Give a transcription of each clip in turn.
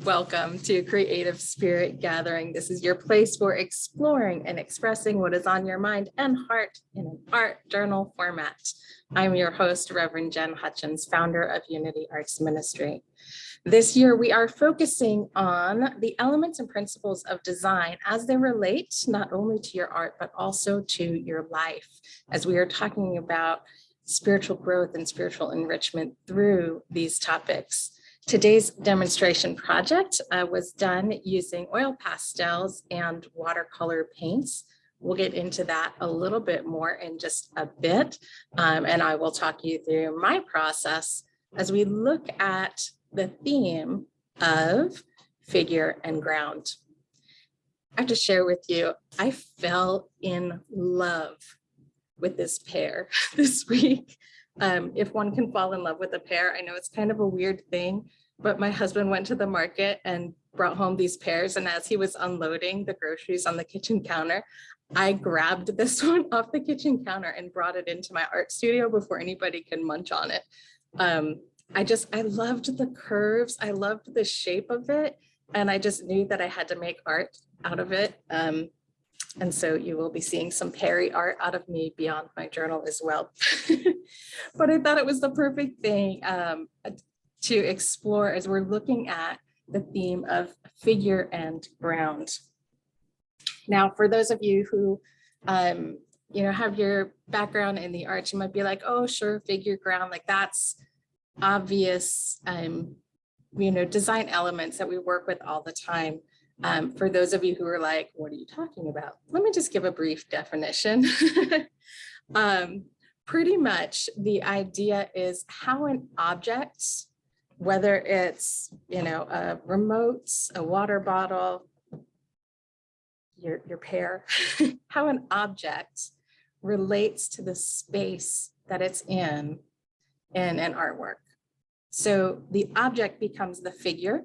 Welcome to Creative Spirit Gathering. This is your place for exploring and expressing what is on your mind and heart in an art journal format. I'm your host, Reverend Jen Hutchins, founder of Unity Arts Ministry. This year, we are focusing on the elements and principles of design as they relate not only to your art, but also to your life, as we are talking about spiritual growth and spiritual enrichment through these topics. Today's demonstration project was done using oil pastels and watercolor paints. We'll get into that a little bit more in just a bit, and I will talk you through my process as we look at the theme of figure and ground. I have to share with you, I fell in love with this pair this week. If one can fall in love with a pear, I know it's kind of a weird thing, but my husband went to the market and brought home these pears. And as he was unloading the groceries on the kitchen counter, I grabbed this one off the kitchen counter and brought it into my art studio before anybody could munch on it. I loved the curves. I loved the shape of it. And I just knew that I had to make art out of it. And so you will be seeing some Perry art out of me beyond my journal as well. But I thought it was the perfect thing to explore as we're looking at the theme of figure and ground. Now, for those of you who have your background in the arts, you might be like, oh, sure, figure, ground, like that's obvious, design elements that we work with all the time. For those of you who are like, what are you talking about? Let me just give a brief definition. Pretty much the idea is how an object, whether it's, a remote, a water bottle, your pear, how an object relates to the space that it's in an artwork. So the object becomes the figure,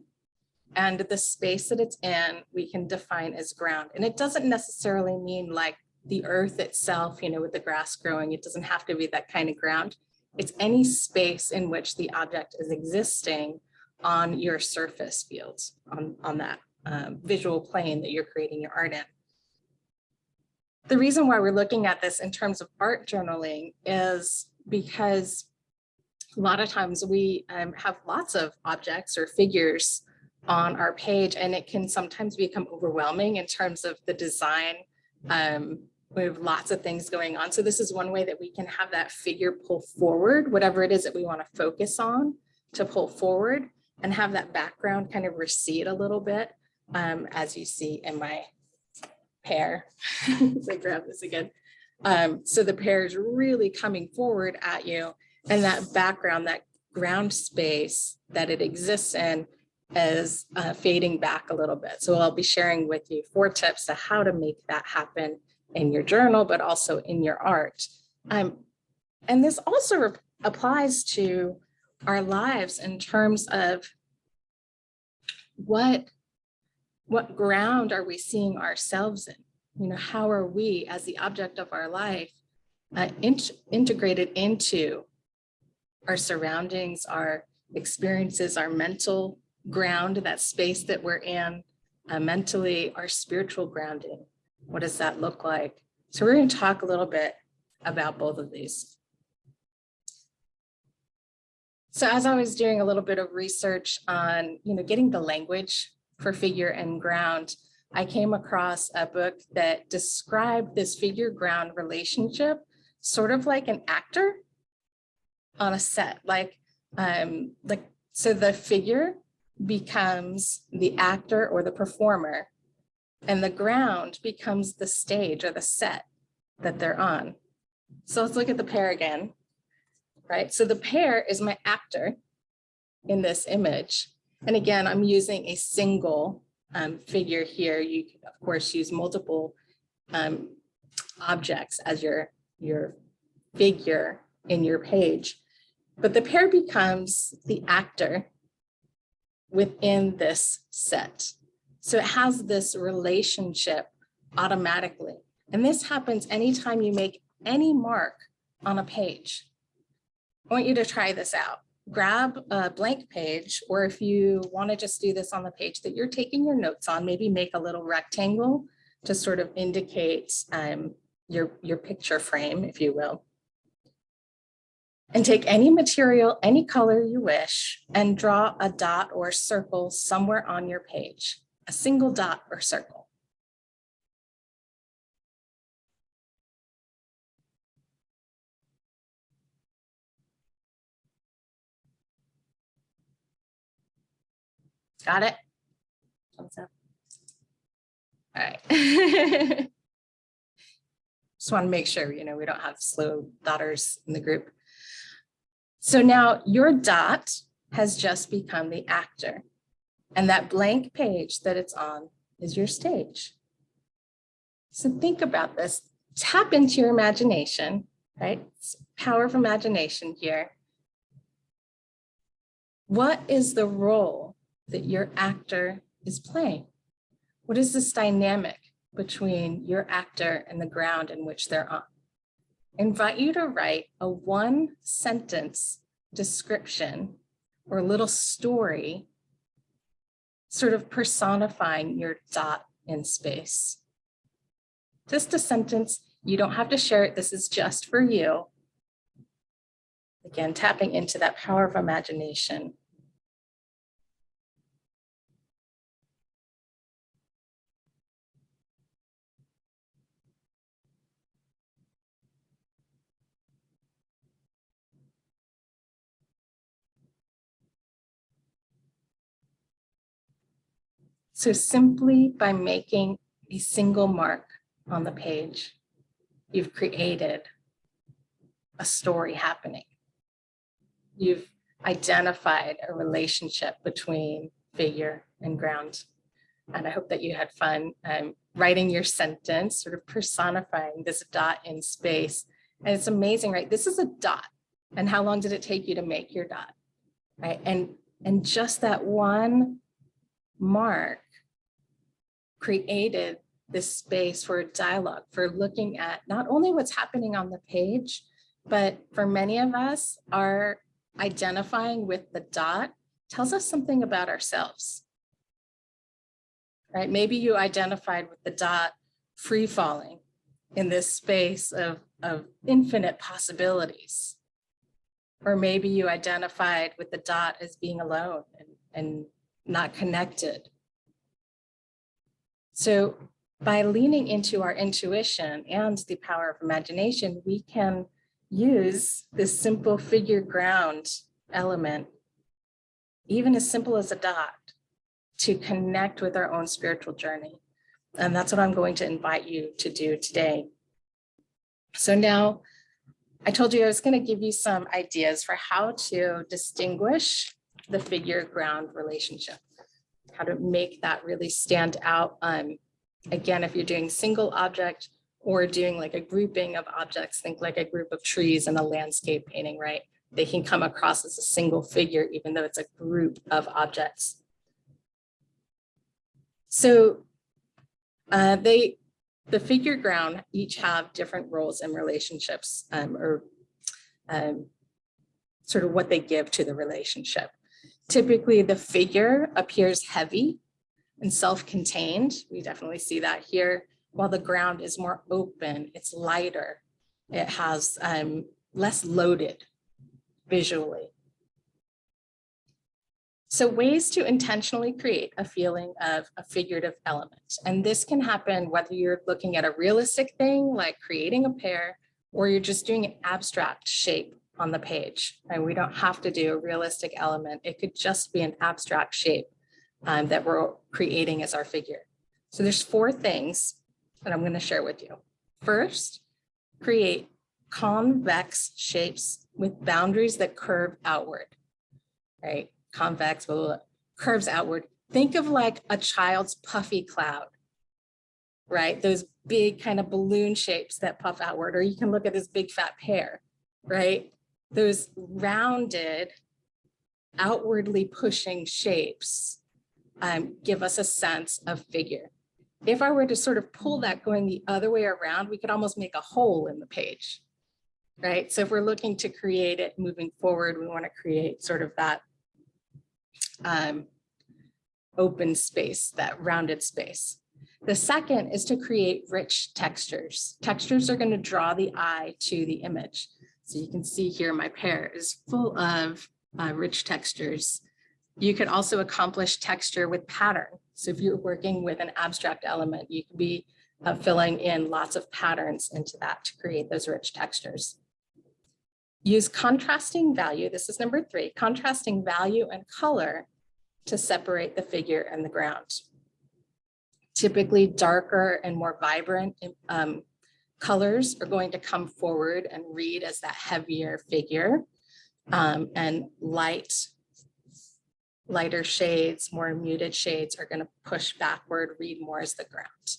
and the space that it's in, we can define as ground. And it doesn't necessarily mean like the earth itself, with the grass growing. It doesn't have to be that kind of ground. It's any space in which the object is existing on your surface fields, on that visual plane that you're creating your art in. The reason why we're looking at this in terms of art journaling is because a lot of times we have lots of objects or figures on our page, and it can sometimes become overwhelming in terms of the design. We have lots of things going on. So this is one way that we can have that figure pull forward, whatever it is that we want to focus on, to pull forward and have that background kind of recede a little bit, as you see in my pear. So I grab this again. So the pear is really coming forward at you, and that background, that ground space that it exists in, is fading back a little bit. So I'll be sharing with you 4 tips to how to make that happen in your journal, but also in your art. And this also applies to our lives in terms of what ground are we seeing ourselves in? How are we as the object of our life integrated into our surroundings, our experiences, our mental ground, that space that we're in, mentally, our spiritual grounding. What does that look like? So we're going to talk a little bit about both of these. So as I was doing a little bit of research on, getting the language for figure and ground, I came across a book that described this figure ground relationship sort of like an actor on a set, so the figure becomes the actor or the performer, and the ground becomes the stage or the set that they're on. So let's look at the pear again, right? So the pear is my actor in this image. And again, I'm using a single figure here. You can, of course, use multiple objects as your figure in your page. But the pear becomes the actor within this set. So it has this relationship automatically. And this happens anytime you make any mark on a page. I want you to try this out. grab a blank page, or if you want to just do this on the page that you're taking your notes on, maybe make a little rectangle to sort of indicate your picture frame, if you will. And take any material, any color you wish, and draw a dot or circle somewhere on your page, a single dot or circle. Got it? Thumbs up. All right. Just want to make sure, we don't have slow dotters in the group. So now your dot has just become the actor, and that blank page that it's on is your stage. So think about this. Tap into your imagination, right? It's power of imagination here. What is the role that your actor is playing? What is this dynamic between your actor and the ground in which they're on? I invite you to write a 1-sentence description or little story, sort of personifying your dot in space. Just a sentence. You don't have to share it. This is just for you. Again, tapping into that power of imagination. So simply by making a single mark on the page, you've created a story happening. You've identified a relationship between figure and ground. And I hope that you had fun writing your sentence, sort of personifying this dot in space. And it's amazing, right? This is a dot. And how long did it take you to make your dot, right? And just that one mark created this space for a dialogue, for looking at not only what's happening on the page, but for many of us, our identifying with the dot tells us something about ourselves, right? Maybe you identified with the dot free falling in this space of infinite possibilities. Or maybe you identified with the dot as being alone and not connected. So by leaning into our intuition and the power of imagination, we can use this simple figure ground element, even as simple as a dot, to connect with our own spiritual journey. And that's what I'm going to invite you to do today. So now, I told you I was going to give you some ideas for how to distinguish the figure ground relationship, how to make that really stand out. Again, if you're doing single object or doing like a grouping of objects, think like a group of trees in a landscape painting, right? They can come across as a single figure, even though it's a group of objects. So the figure ground each have different roles and relationships, sort of what they give to the relationship. Typically, the figure appears heavy and self-contained. We definitely see that here, while the ground is more open, it's lighter. It has less loaded visually. So ways to intentionally create a feeling of a figurative element. And this can happen whether you're looking at a realistic thing, like creating a pear, or you're just doing an abstract shape on the page. And we don't have to do a realistic element. It could just be an abstract shape that we're creating as our figure. So there's 4 things that I'm going to share with you. First, create convex shapes with boundaries that curve outward, right? Convex, blah, blah, blah, curves outward. Think of like a child's puffy cloud, right? Those big kind of balloon shapes that puff outward, or you can look at this big fat pear, right? Those rounded, outwardly pushing shapes give us a sense of figure. If I were to sort of pull that going the other way around, we could almost make a hole in the page, right? So if we're looking to create it moving forward, we want to create sort of that open space, that rounded space. The second is to create rich textures. Textures are going to draw the eye to the image. So you can see here my pear is full of rich textures. You could also accomplish texture with pattern. So if you're working with an abstract element, you could be filling in lots of patterns into that to create those rich textures. Use contrasting value. This is number 3, contrasting value and color to separate the figure and the ground. Typically darker and more vibrant colors are going to come forward and read as that heavier figure, and lighter shades, more muted shades are going to push backward, read more as the ground.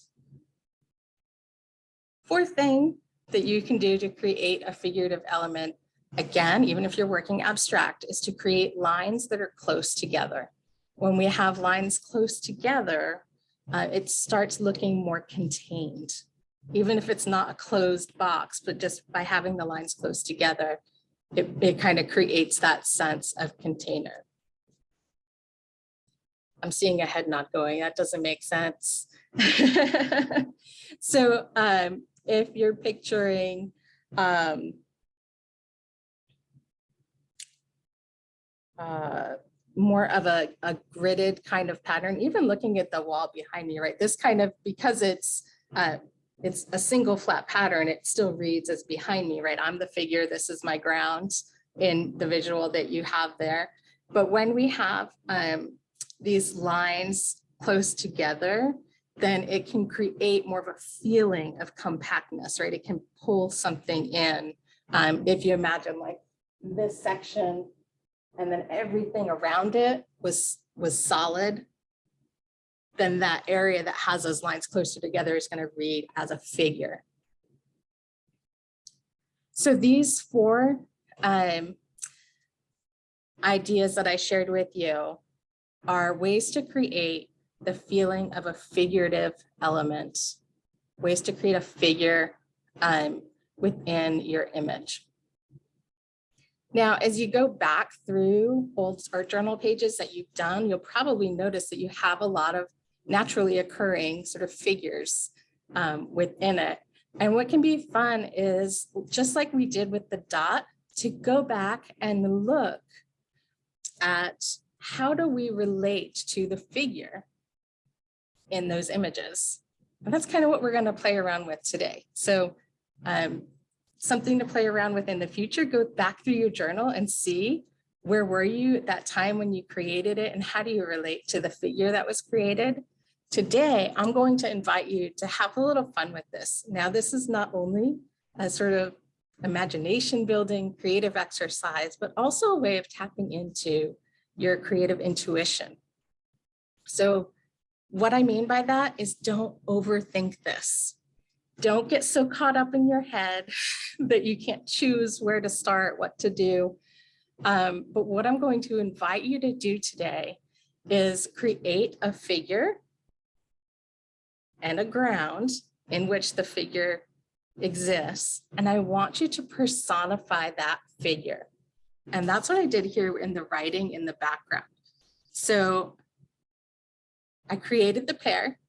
Fourth thing that you can do to create a figurative element, again, even if you're working abstract, is to create lines that are close together. When we have lines close together, it starts looking more contained, even if it's not a closed box, but just by having the lines close together, it kind of creates that sense of container. I'm seeing a head nod going, that doesn't make sense. So if you're picturing more of a gridded kind of pattern, even looking at the wall behind me, right? This kind of, because it's a single flat pattern, it still reads as behind me, right? I'm the figure, this is my ground in the visual that you have there. But when we have these lines close together, then it can create more of a feeling of compactness, right? It can pull something in. If you imagine like this section and then everything around it was solid, then that area that has those lines closer together is going to read as a figure. So these 4 ideas that I shared with you are ways to create the feeling of a figurative element, ways to create a figure within your image. Now, as you go back through old art journal pages that you've done, you'll probably notice that you have a lot of naturally occurring sort of figures within it. And what can be fun is, just like we did with the dot, to go back and look at how do we relate to the figure in those images. And that's kind of what we're going to play around with today. So something to play around with in the future, go back through your journal and see where were you at that time when you created it and how do you relate to the figure that was created. Today, I'm going to invite you to have a little fun with this. Now, this is not only a sort of imagination building, creative exercise, but also a way of tapping into your creative intuition. So what I mean by that is, don't overthink this. Don't get so caught up in your head that you can't choose where to start, what to do. But what I'm going to invite you to do today is create a figure and a ground in which the figure exists. And I want you to personify that figure. And that's what I did here in the writing in the background. So I created the pear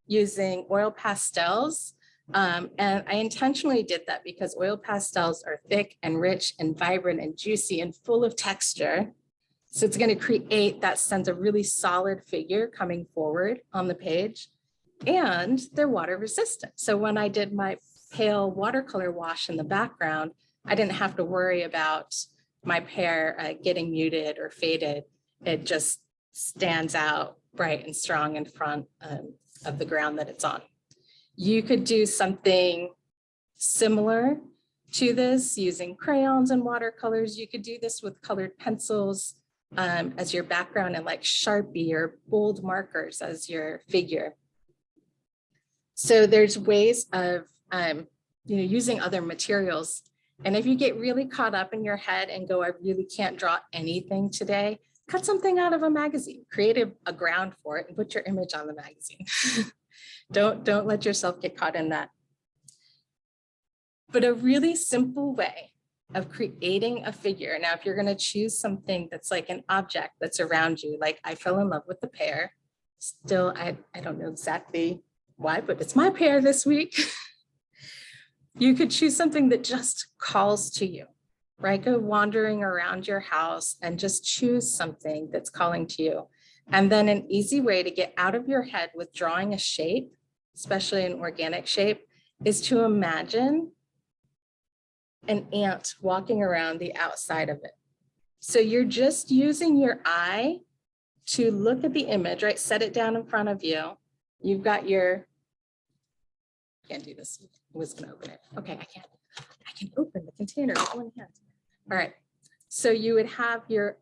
using oil pastels. And I intentionally did that because oil pastels are thick and rich and vibrant and juicy and full of texture. So it's going to create that sense of really solid figure coming forward on the page. And they're water resistant. So when I did my pale watercolor wash in the background, I didn't have to worry about my pear getting muted or faded. It just stands out bright and strong in front of the ground that it's on. You could do something similar to this using crayons and watercolors. You could do this with colored pencils as your background, and like Sharpie or bold markers as your figure. So there's ways of using other materials. And if you get really caught up in your head and go, I really can't draw anything today, cut something out of a magazine, create a ground for it and put your image on the magazine. Don't let yourself get caught in that. But a really simple way of creating a figure. Now, if you're going to choose something that's like an object that's around you, like I fell in love with the pear. Still, I don't know exactly why, but it's my pear this week. You could choose something that just calls to you, right? Go wandering around your house and just choose something that's calling to you. And then an easy way to get out of your head with drawing a shape, especially an organic shape, is to imagine an ant walking around the outside of it. So you're just using your eye to look at the image, right? Set it down in front of you. You've got your, can't do this. I was gonna open it. Okay, I can open the container with one hand. All right, so you would have your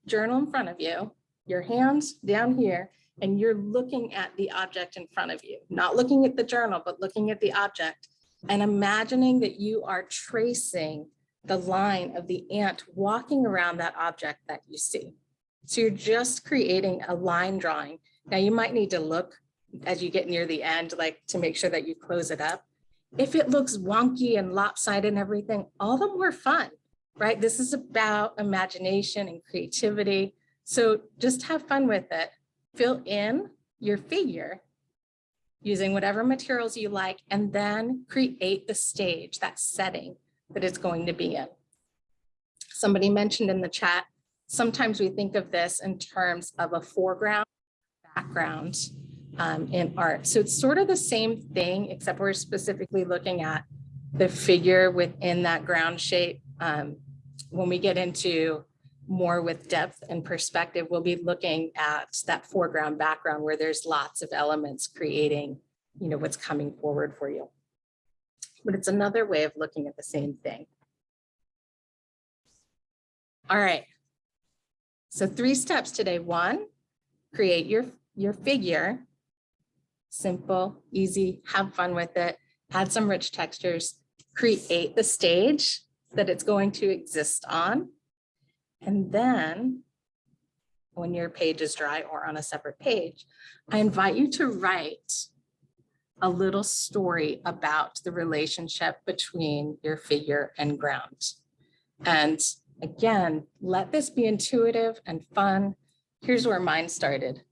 journal in front of you, your hands down here, and you're looking at the object in front of you, not looking at the journal, but looking at the object and imagining that you are tracing the line of the ant walking around that object that you see. So you're just creating a line drawing. Now you might need to look as you get near the end, like to make sure that you close it up. If it looks wonky and lopsided and everything, all the more fun, right? This is about imagination and creativity. So just have fun with it. Fill in your figure using whatever materials you like, and then create the stage, that setting that it's going to be in. Somebody mentioned in the chat, sometimes we think of this in terms of a foreground, background in art. So it's sort of the same thing, except we're specifically looking at the figure within that ground shape. When we get into more with depth and perspective, we'll be looking at that foreground background where there's lots of elements creating, you know, what's coming forward for you. But it's another way of looking at the same thing. All right. So 3 steps today. 1, create your figure. Simple, easy, have fun with it, add some rich textures, create the stage that it's going to exist on. And then when your page is dry or on a separate page, I invite you to write a little story about the relationship between your figure and ground. And again, let this be intuitive and fun. Here's where mine started.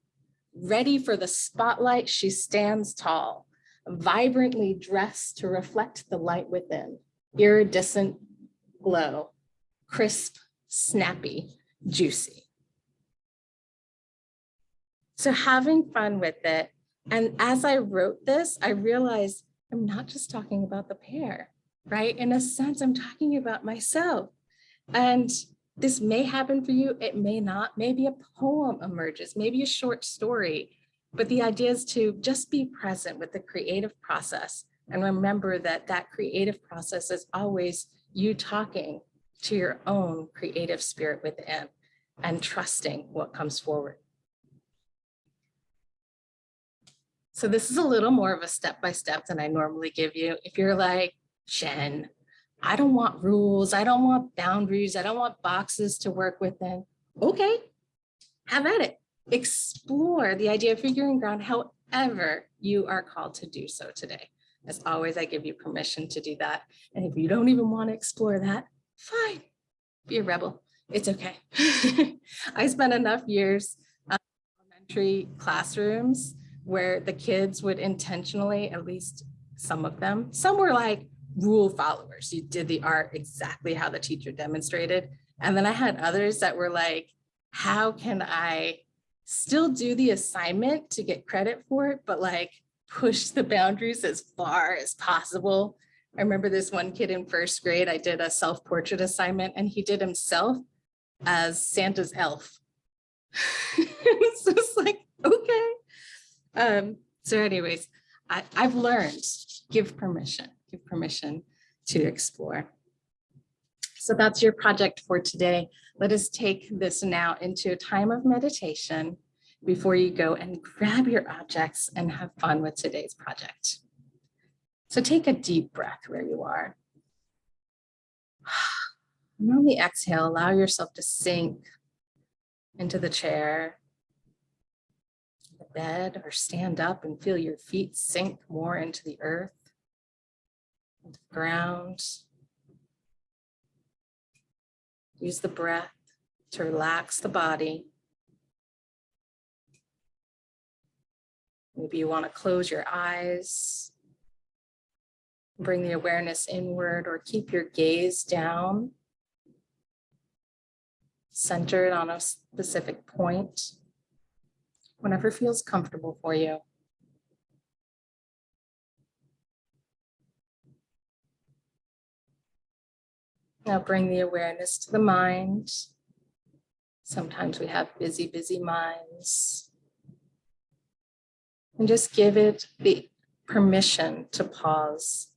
Ready for the spotlight, she stands tall, vibrantly dressed to reflect the light within. Iridescent glow, crisp, snappy, juicy. So having fun with it. And as I wrote this, I realized I'm not just talking about the pear, right? In a sense, I'm talking about myself. And this may happen for you, it may not. Maybe a poem emerges, maybe a short story. But the idea is to just be present with the creative process and remember that that creative process is always you talking to your own creative spirit within and trusting what comes forward. So this is a little more of a step-by-step than I normally give you. If you're like, Jen, I don't want rules, I don't want boundaries, I don't want boxes to work within. Okay, have at it. Explore the idea of figuring ground however you are called to do so today. As always, I give you permission to do that. And if you don't even want to explore that, fine, be a rebel. It's okay. I spent enough years in elementary classrooms where the kids would intentionally, at least some of them, some were like rule followers. You did the art exactly how the teacher demonstrated. And then I had others that were like, how can I still do the assignment to get credit for it, but like push the boundaries as far as possible? I remember this one kid in 1st grade, I did a self-portrait assignment and he did himself as Santa's elf. It's just like, okay. So anyways, I've learned, give permission to explore. So that's your project for today. Let us take this now into a time of meditation before you go and grab your objects and have fun with today's project. So take a deep breath where you are. And on the exhale, allow yourself to sink into the chair, the bed, or stand up and feel your feet sink more into the earth. Ground. Use the breath to relax the body. Maybe you want to close your eyes, bring the awareness inward, or keep your gaze down, centered on a specific point, whenever feels comfortable for you. Now bring the awareness to the mind. Sometimes we have busy, busy minds. And just give it the permission to pause.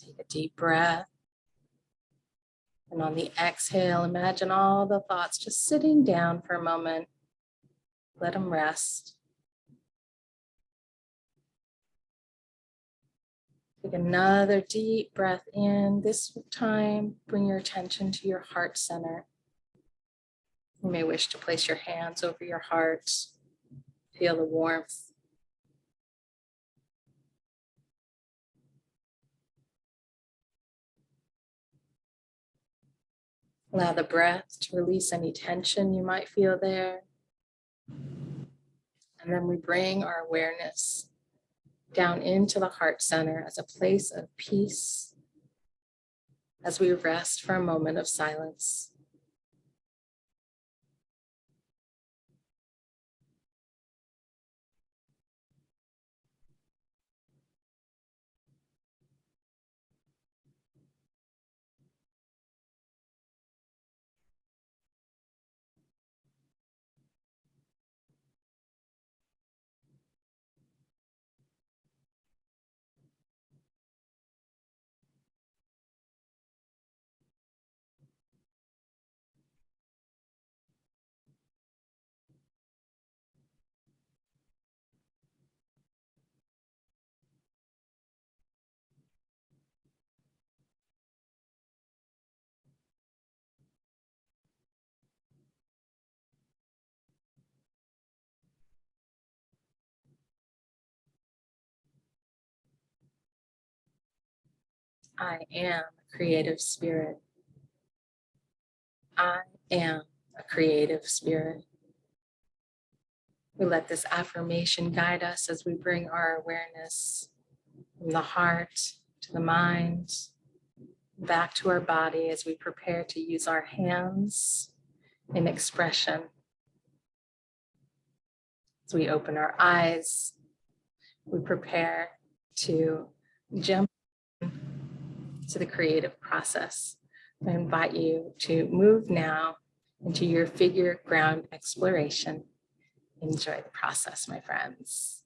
Take a deep breath. And on the exhale, imagine all the thoughts just sitting down for a moment. Let them rest. Take another deep breath in. This time, bring your attention to your heart center. You may wish to place your hands over your heart. Feel the warmth. Allow the breath to release any tension you might feel there. And then we bring our awareness down into the heart center as a place of peace as we rest for a moment of silence. I am a creative spirit. I am a creative spirit. We let this affirmation guide us as we bring our awareness from the heart to the mind, back to our body as we prepare to use our hands in expression. As we open our eyes, we prepare to jump to the creative process. I invite you to move now into your figure ground exploration. Enjoy the process, my friends.